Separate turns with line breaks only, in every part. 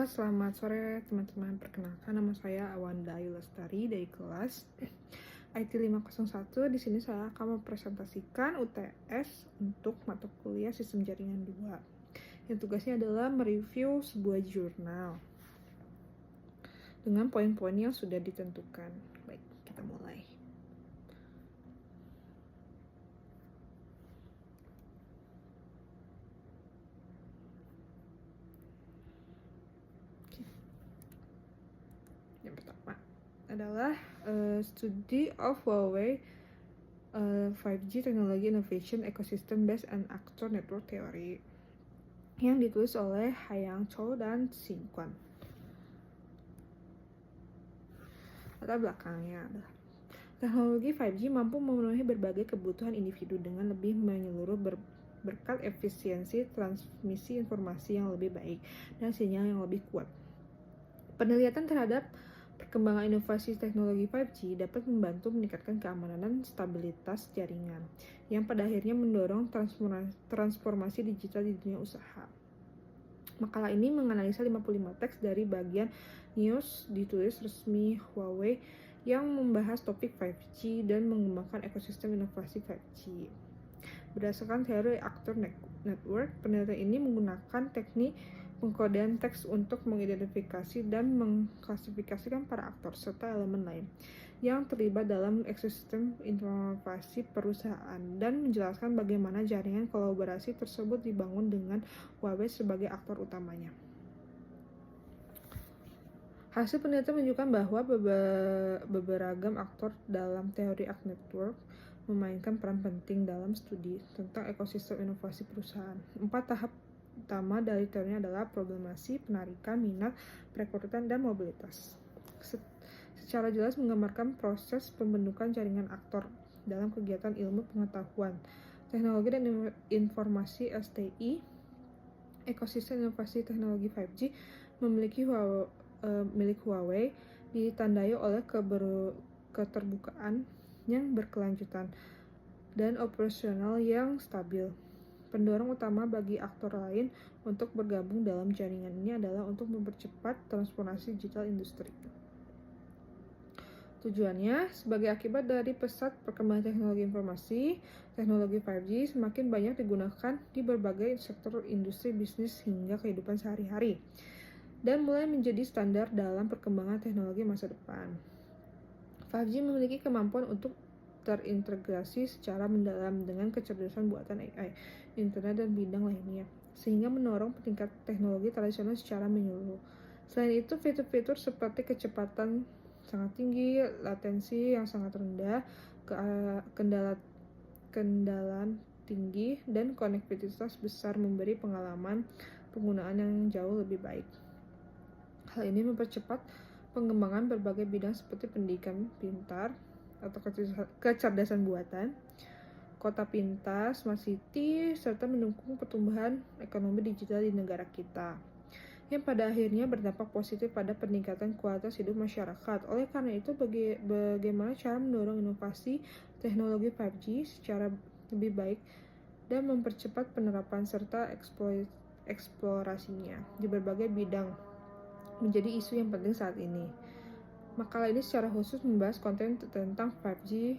Halo, selamat sore teman-teman. Perkenalkan, nama saya Awanda Ayu Lestari dari kelas IT 501. Di sini saya akan mempresentasikan UTS untuk mata kuliah Sistem Jaringan 2. Yang tugasnya adalah mereview sebuah jurnal dengan poin-poin yang sudah ditentukan. Baik, kita mulai. Yang pertama adalah Study of Huawei 5G Technology Innovation Ecosystem Based on Actor Network Theory yang ditulis oleh Hayang Chou dan Xin Quan. Latar belakangnya adalah teknologi 5G mampu memenuhi berbagai kebutuhan individu dengan lebih menyeluruh berkat efisiensi transmisi informasi yang lebih baik dan sinyal yang lebih kuat. Penelitian terhadap perkembangan inovasi teknologi 5G dapat membantu meningkatkan keamanan dan stabilitas jaringan, yang pada akhirnya mendorong transformasi digital di dunia usaha. Makalah ini menganalisa 55 teks dari bagian news ditulis resmi Huawei yang membahas topik 5G dan mengembangkan ekosistem inovasi 5G. Berdasarkan teori Actor Network, penelitian ini menggunakan teknik pengkodean teks untuk mengidentifikasi dan mengklasifikasikan para aktor serta elemen lain yang terlibat dalam ekosistem inovasi perusahaan dan menjelaskan bagaimana jaringan kolaborasi tersebut dibangun dengan Huawei sebagai aktor utamanya. Hasil penelitian menunjukkan bahwa beberapa aktor dalam teori Actor Network memainkan peran penting dalam studi tentang ekosistem inovasi perusahaan. 4 tahap utama dari teorinya adalah problemasi, penarikan, minat, perekrutan, dan mobilitas. Secara jelas menggambarkan proses pembentukan jaringan aktor dalam kegiatan ilmu pengetahuan, teknologi dan informasi STI. Ekosistem inovasi teknologi 5G milik Huawei ditandai oleh keterbukaan yang berkelanjutan dan operasional yang stabil. Pendorong utama bagi aktor lain untuk bergabung dalam jaringan ini adalah untuk mempercepat transformasi digital industri. Tujuannya, sebagai akibat dari pesat perkembangan teknologi informasi, teknologi 5G semakin banyak digunakan di berbagai sektor industri bisnis hingga kehidupan sehari-hari, dan mulai menjadi standar dalam perkembangan teknologi masa depan. 5G memiliki kemampuan untuk terintegrasi secara mendalam dengan kecerdasan buatan AI, internet, dan bidang lainnya, sehingga mendorong peningkat teknologi tradisional secara menyeluruh. Selain itu, fitur-fitur seperti kecepatan sangat tinggi, latensi yang sangat rendah, kendalaan tinggi, dan konektivitas besar memberi pengalaman penggunaan yang jauh lebih baik. Hal ini mempercepat pengembangan berbagai bidang seperti pendidikan pintar atau kecerdasan buatan, kota pintar, smart city, serta mendukung pertumbuhan ekonomi digital di negara kita, yang pada akhirnya berdampak positif pada peningkatan kualitas hidup masyarakat. Oleh karena itu, bagaimana cara mendorong inovasi teknologi 5G secara lebih baik dan mempercepat penerapan serta eksplorasinya di berbagai bidang menjadi isu yang penting saat ini. Makalah ini secara khusus membahas konten tentang 5G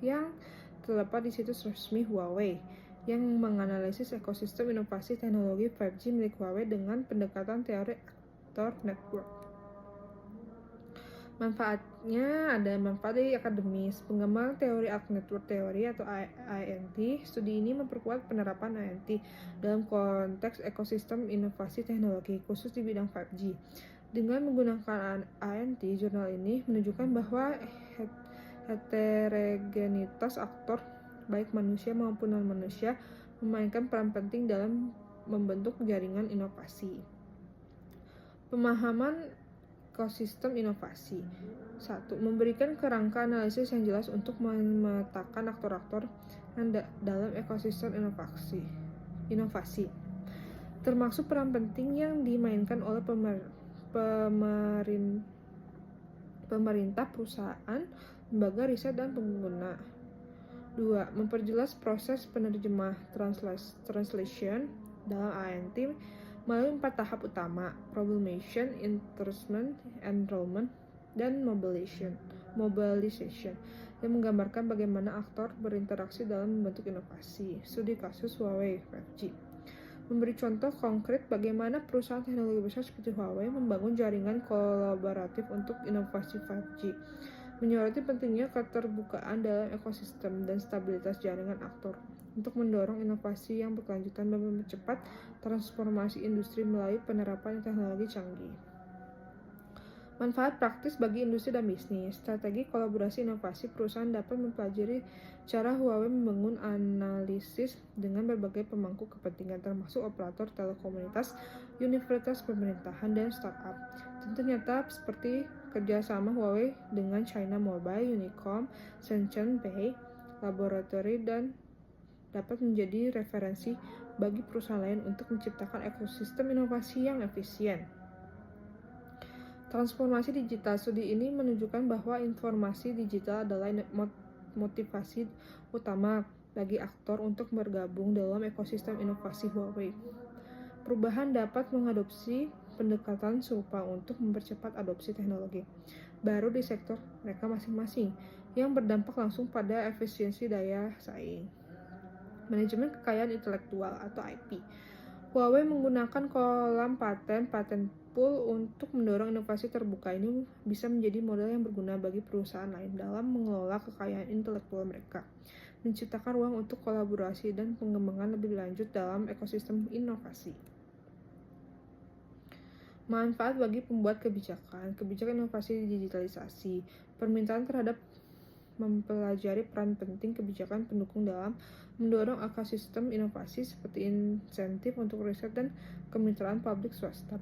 yang terdapat di situs resmi Huawei yang menganalisis ekosistem inovasi teknologi 5G milik Huawei dengan pendekatan teori Actor Network. Manfaatnya ada manfaat dari akademis. Pengembangan teori Actor Network Theory atau INT. Studi ini memperkuat penerapan INT dalam konteks ekosistem inovasi teknologi khusus di bidang 5G. Dengan menggunakan INT, jurnal ini menunjukkan bahwa heterogenitas aktor, baik manusia maupun non-manusia, memainkan peran penting dalam membentuk jaringan inovasi. Pemahaman ekosistem inovasi. 1. Memberikan kerangka analisis yang jelas untuk memetakan aktor-aktor dalam ekosistem inovasi. Termasuk peran penting yang dimainkan oleh pemerintah, perusahaan, lembaga riset, dan pengguna. 2. Memperjelas proses penerjemah translation dalam INT melalui 4 tahap utama: Problemation, Enforcement, Enrollment, dan Mobilization, yang menggambarkan bagaimana aktor berinteraksi dalam membentuk inovasi. Studi kasus Huawei 5G memberi contoh konkret bagaimana perusahaan teknologi besar seperti Huawei membangun jaringan kolaboratif untuk inovasi 5G, menyoroti pentingnya keterbukaan dalam ekosistem dan stabilitas jaringan aktor untuk mendorong inovasi yang berkelanjutan dan mempercepat transformasi industri melalui penerapan teknologi canggih. Manfaat praktis bagi industri dan bisnis. Strategi kolaborasi inovasi. Perusahaan dapat mempelajari cara Huawei membangun analisis dengan berbagai pemangku kepentingan, termasuk operator telekomunitas, universitas pemerintahan, dan startup. Contoh nyata seperti kerjasama Huawei dengan China Mobile, Unicom, Shenzhen Bay Laboratory, dan dapat menjadi referensi bagi perusahaan lain untuk menciptakan ekosistem inovasi yang efisien. Transformasi digital. Studi ini menunjukkan bahwa informasi digital adalah motivasi utama bagi aktor untuk bergabung dalam ekosistem inovasi Huawei. Perubahan dapat mengadopsi pendekatan serupa untuk mempercepat adopsi teknologi baru di sektor mereka masing-masing, yang berdampak langsung pada efisiensi daya saing. Manajemen kekayaan intelektual atau IP. Huawei menggunakan kolam paten pool untuk mendorong inovasi terbuka. Ini bisa menjadi modal yang berguna bagi perusahaan lain dalam mengelola kekayaan intelektual mereka, menciptakan ruang untuk kolaborasi dan pengembangan lebih lanjut dalam ekosistem inovasi. Manfaat bagi pembuat kebijakan. Kebijakan inovasi digitalisasi. Permintaan terhadap mempelajari peran penting kebijakan pendukung dalam mendorong ekosistem inovasi seperti insentif untuk riset dan kemitraan publik swasta.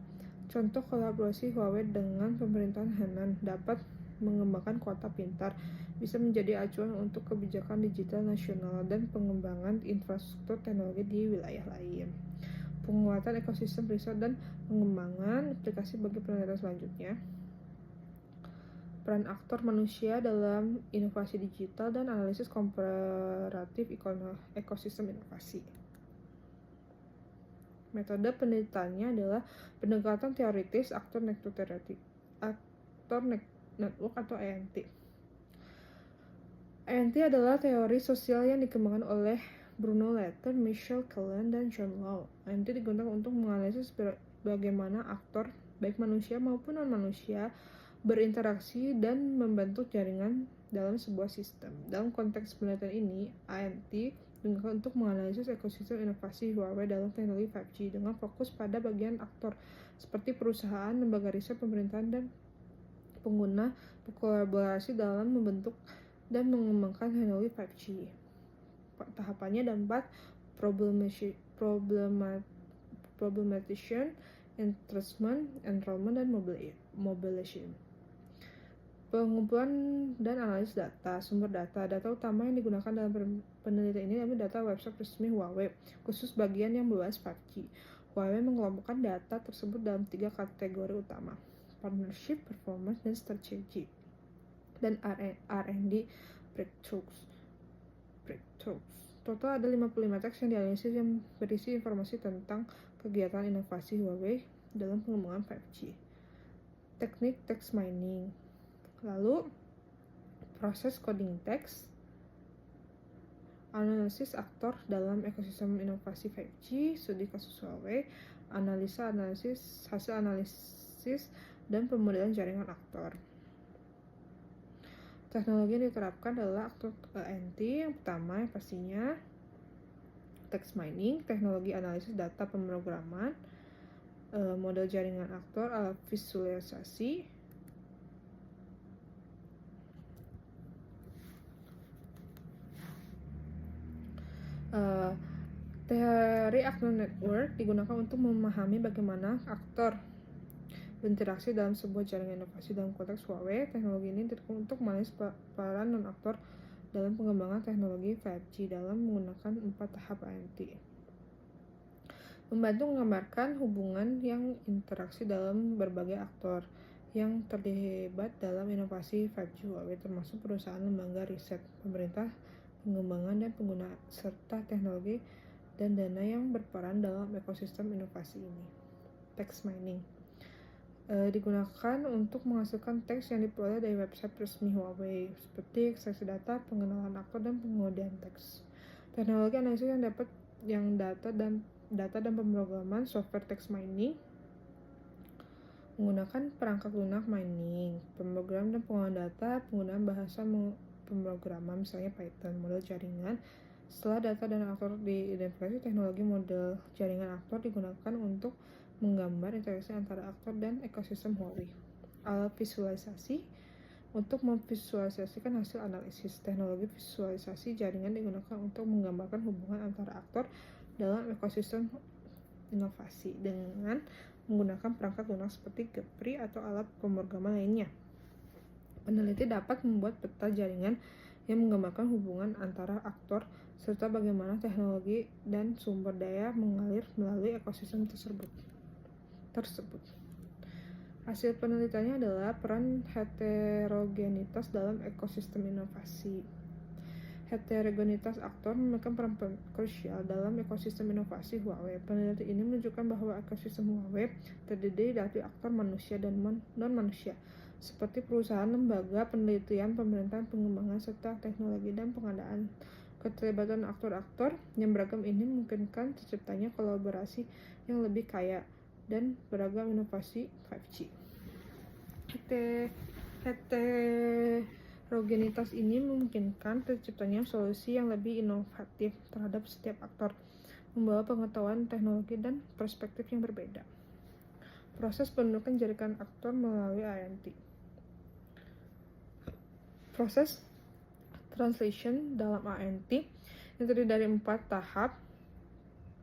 Contoh kolaborasi Huawei dengan pemerintahan Henan dapat mengembangkan kota pintar, bisa menjadi acuan untuk kebijakan digital nasional dan pengembangan infrastruktur teknologi di wilayah lain. Penguatan ekosistem riset dan pengembangan aplikasi bagi penelitian selanjutnya. Peran aktor manusia dalam inovasi digital dan analisis komparatif ekosistem inovasi. Metode penelitiannya adalah pendekatan teoritis aktor network atau ANT. ANT adalah teori sosial yang dikembangkan oleh Bruno Latour, Michel Kellen, dan John Law. ANT digunakan untuk menganalisis bagaimana aktor, baik manusia maupun non-manusia, berinteraksi dan membentuk jaringan dalam sebuah sistem. Dalam konteks penelitian ini, ANT digunakan untuk menganalisis ekosistem inovasi Huawei dalam teknologi 5G dengan fokus pada bagian aktor seperti perusahaan, lembaga riset, pemerintahan, dan pengguna berkolaborasi dalam membentuk dan mengembangkan teknologi 5G. Tahapannya ada 4: Problematization, Enforcement, Enrollment, dan Mobilization. Pengumpulan dan analisis data. Sumber data. Data utama yang digunakan dalam penelitian ini adalah data website resmi Huawei, khusus bagian yang membahas 5G. Huawei mengelompokkan data tersebut dalam 3 kategori utama: partnership, performance, dan strategi, dan R&D breakthroughs. Total ada 55 teks yang dianalisis yang berisi informasi tentang kegiatan inovasi Huawei dalam pengembangan 5G. Teknik text mining. Lalu, proses coding teks, analisis aktor dalam ekosistem inovasi 5G, studi kasus Huawei, hasil analisis, dan pemodelan jaringan aktor. Teknologi yang diterapkan adalah aktor ANT. Yang pertama yang pastinya text mining, teknologi analisis data pemrograman, model jaringan aktor, alat visualisasi, teori aktor network digunakan untuk memahami bagaimana aktor berinteraksi dalam sebuah jaringan inovasi. Dalam konteks Huawei, teknologi ini digunakan untuk menganalisis peran non-aktor dalam pengembangan teknologi 5G dalam menggunakan 4 tahap ANT. Membantu menggambarkan hubungan yang interaksi dalam berbagai aktor yang terlibat dalam inovasi 5G Huawei, termasuk perusahaan, lembaga riset, pemerintah, pengembangan, dan pengguna, serta teknologi dan dana yang berperan dalam ekosistem inovasi ini. text mining. Digunakan untuk menghasilkan teks yang diperoleh dari website resmi Huawei, seperti ekstraksi data, pengenalan aktor, dan pengujian teks. Teknologi analisis yang data dan pemrograman software text mining menggunakan perangkat lunak mining, pemrograman dan pengolahan data, penggunaan bahasa pemrograman misalnya Python, model jaringan. Setelah data dan aktor diidentifikasi, teknologi model jaringan aktor digunakan untuk menggambar interaksi antara aktor dan ekosistem Huawei. Alat visualisasi untuk memvisualisasikan hasil analisis. Teknologi visualisasi jaringan digunakan untuk menggambarkan hubungan antara aktor dalam ekosistem inovasi dengan menggunakan perangkat lunak seperti Gepri atau alat pemrograman lainnya. Peneliti dapat membuat peta jaringan yang menggambarkan hubungan antara aktor serta bagaimana teknologi dan sumber daya mengalir melalui ekosistem tersebut. Hasil penelitiannya adalah peran heterogenitas dalam ekosistem inovasi. Heterogenitas aktor memegang peran krusial dalam ekosistem inovasi Huawei. Penelitian ini menunjukkan bahwa ekosistem Huawei terdiri dari aktor manusia dan non-manusia, seperti perusahaan, lembaga, penelitian, pemerintahan, pengembangan, serta teknologi dan pengadaan. Keterlibatan aktor-aktor yang beragam ini memungkinkan terciptanya kolaborasi yang lebih kaya dan beragam inovasi 5G. Heterogenitas ini memungkinkan terciptanya solusi yang lebih inovatif terhadap setiap aktor, membawa pengetahuan, teknologi, dan perspektif yang berbeda. Proses pembentukan jaringan aktor melalui ANT. Proses translation dalam ANT yang terdiri dari 4 tahap.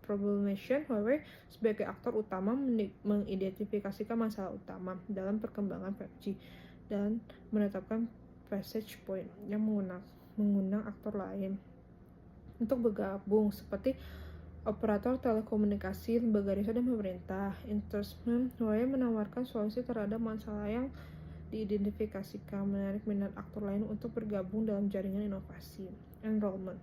Problemation, Huawei sebagai aktor utama mengidentifikasikan masalah utama dalam perkembangan 5G dan menetapkan passage point yang mengundang aktor lain untuk bergabung seperti operator telekomunikasi, lembaga riset, dan pemerintah. Endorsement, Huawei menawarkan solusi terhadap masalah yang diidentifikasikan, menarik minat aktor lain untuk bergabung dalam jaringan inovasi. Enrollment,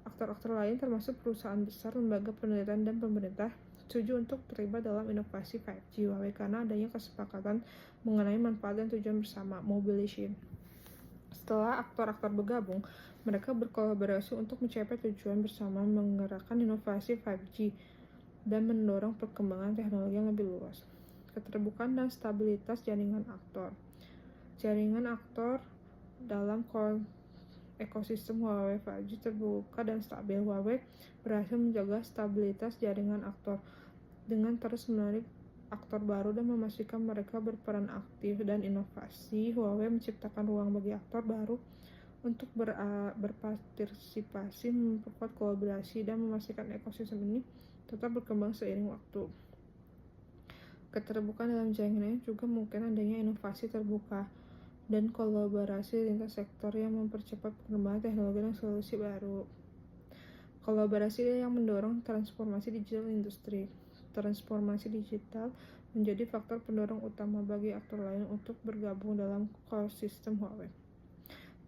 aktor-aktor lain termasuk perusahaan besar, lembaga penelitian, dan pemerintah setuju untuk terlibat dalam inovasi 5G Huawei karena adanya kesepakatan mengenai manfaat dan tujuan bersama. Mobilization, setelah aktor-aktor bergabung, mereka berkolaborasi untuk mencapai tujuan bersama, menggerakkan inovasi 5G dan mendorong perkembangan teknologi yang lebih luas. Keterbukaan dan stabilitas jaringan aktor. Jaringan aktor dalam ekosistem Huawei 5G terbuka dan stabil. Huawei berhasil menjaga stabilitas jaringan aktor dengan terus menarik aktor baru dan memastikan mereka berperan aktif dan inovasi. Huawei menciptakan ruang bagi aktor baru untuk berpartisipasi, memperkuat kolaborasi, dan memastikan ekosistem ini tetap berkembang seiring waktu. Keterbukaan dalam jaringan ini juga mungkin adanya inovasi terbuka dan kolaborasi lintas sektor yang mempercepat perkembangan teknologi dan solusi baru. Kolaborasi yang mendorong transformasi digital industri. Transformasi digital menjadi faktor pendorong utama bagi aktor lain untuk bergabung dalam ekosistem Huawei.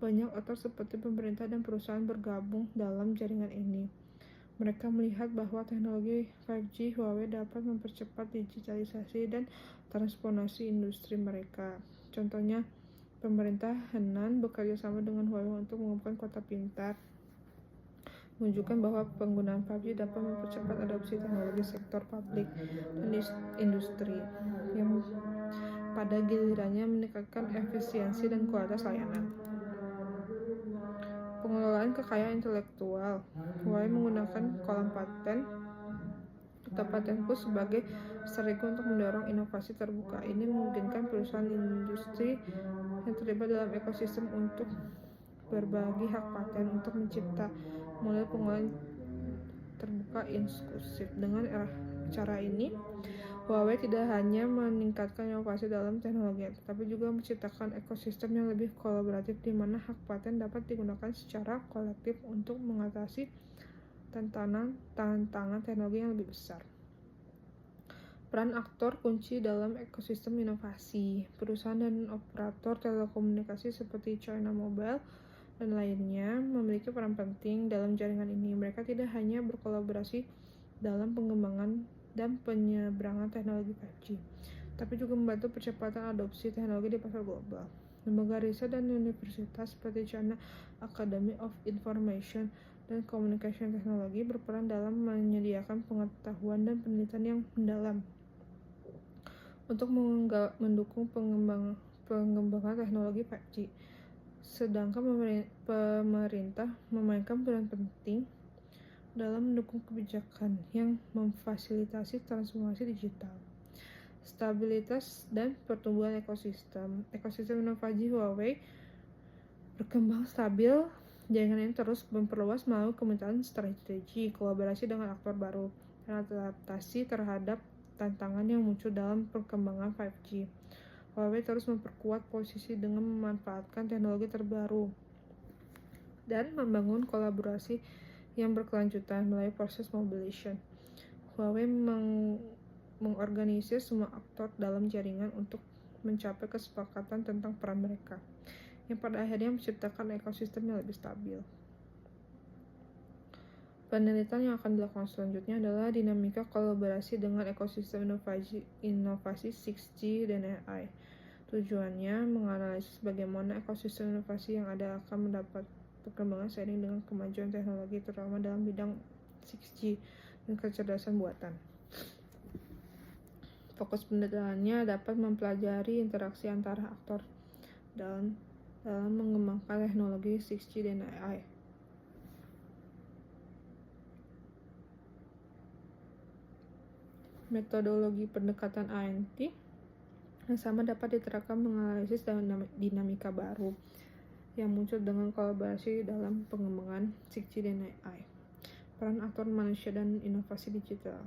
Banyak aktor seperti pemerintah dan perusahaan bergabung dalam jaringan ini. Mereka melihat bahwa teknologi 5G Huawei dapat mempercepat digitalisasi dan transformasi industri mereka. Contohnya, pemerintah Henan bekerja sama dengan Huawei untuk mengembangkan kota pintar, menunjukkan bahwa penggunaan 5G dapat mempercepat adopsi teknologi sektor publik dan industri, yang pada gilirannya meningkatkan efisiensi dan kualitas layanan. Pengelolaan kekayaan intelektual. Huawei menggunakan kolam paten atau patenku sebagai strategi untuk mendorong inovasi terbuka. Ini memungkinkan perusahaan industri yang terlibat dalam ekosistem untuk berbagi hak paten untuk mencipta model pengolahan terbuka inklusif. Dengan cara ini, Huawei tidak hanya meningkatkan inovasi dalam teknologi, tetapi juga menciptakan ekosistem yang lebih kolaboratif di mana hak paten dapat digunakan secara kolektif untuk mengatasi tantangan teknologi yang lebih besar. Peran aktor kunci dalam ekosistem inovasi. Perusahaan dan operator telekomunikasi seperti China Mobile dan lainnya memiliki peran penting dalam jaringan ini. Mereka tidak hanya berkolaborasi dalam pengembangan dan penyeberangan teknologi 5G, tapi juga membantu percepatan adopsi teknologi di pasar global. Lembaga riset dan universitas seperti China Academy of Information dan Communication Technology berperan dalam menyediakan pengetahuan dan penelitian yang mendalam untuk mendukung pengembangan teknologi 5G. Sedangkan pemerintah memainkan peran penting dalam mendukung kebijakan yang memfasilitasi transformasi digital, stabilitas, dan pertumbuhan ekosistem. Ekosistem inovasi Huawei berkembang stabil. Jaringan ini terus memperluas melalui kemitraan strategi, kolaborasi dengan aktor baru, dan adaptasi terhadap tantangan yang muncul dalam perkembangan 5G. Huawei terus memperkuat posisi dengan memanfaatkan teknologi terbaru dan membangun kolaborasi yang berkelanjutan melalui proses mobilization. Huawei mengorganisir semua aktor dalam jaringan untuk mencapai kesepakatan tentang peran mereka, yang pada akhirnya menciptakan ekosistem yang lebih stabil. Penelitian yang akan dilakukan selanjutnya adalah dinamika kolaborasi dengan ekosistem inovasi 6G dan AI. Tujuannya menganalisis bagaimana ekosistem inovasi yang ada akan mendapat perkembangan seiring dengan kemajuan teknologi, terutama dalam bidang 6G dan kecerdasan buatan. Fokus penelitiannya dapat mempelajari interaksi antara aktor dalam mengembangkan teknologi 6G dan AI. Metodologi pendekatan ANT yang sama dapat diterapkan menganalisis dinamika baru yang muncul dengan kolaborasi dalam pengembangan 6G dan AI. Peran aktor manusia dan inovasi digital.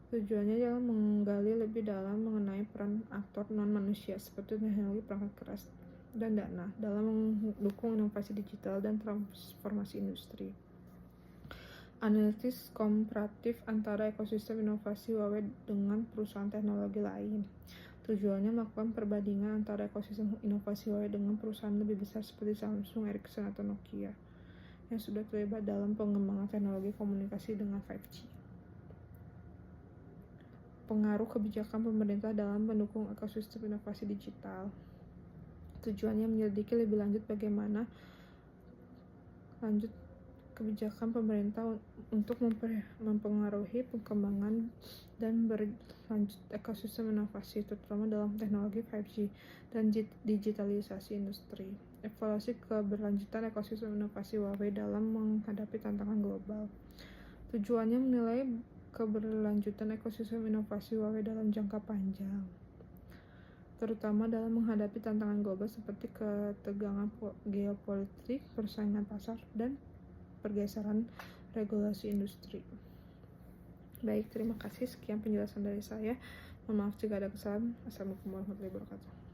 Tujuannya adalah menggali lebih dalam mengenai peran aktor non-manusia seperti teknologi perangkat keras dan dana dalam mendukung inovasi digital dan transformasi industri. Analisis komparatif antara ekosistem inovasi Huawei dengan perusahaan teknologi lain. Tujuannya melakukan perbandingan antara ekosistem inovasi Huawei dengan perusahaan lebih besar seperti Samsung, Ericsson, atau Nokia yang sudah terlibat dalam pengembangan teknologi komunikasi dengan 5G. Pengaruh kebijakan pemerintah dalam mendukung ekosistem inovasi digital. Tujuannya menyelidiki lebih lanjut bagaimana kebijakan pemerintah untuk mempengaruhi perkembangan dan berlanjut ekosistem inovasi, terutama dalam teknologi 5G dan digitalisasi industri. Evaluasi keberlanjutan ekosistem inovasi Huawei dalam menghadapi tantangan global. Tujuannya menilai keberlanjutan ekosistem inovasi Huawei dalam jangka panjang, terutama dalam menghadapi tantangan global seperti ketegangan geopolitik, persaingan pasar, dan pergeseran regulasi industri. Baik, terima kasih. Sekian penjelasan dari saya. Mohon maaf jika ada kesalahan. Assalamualaikum warahmatullahi wabarakatuh.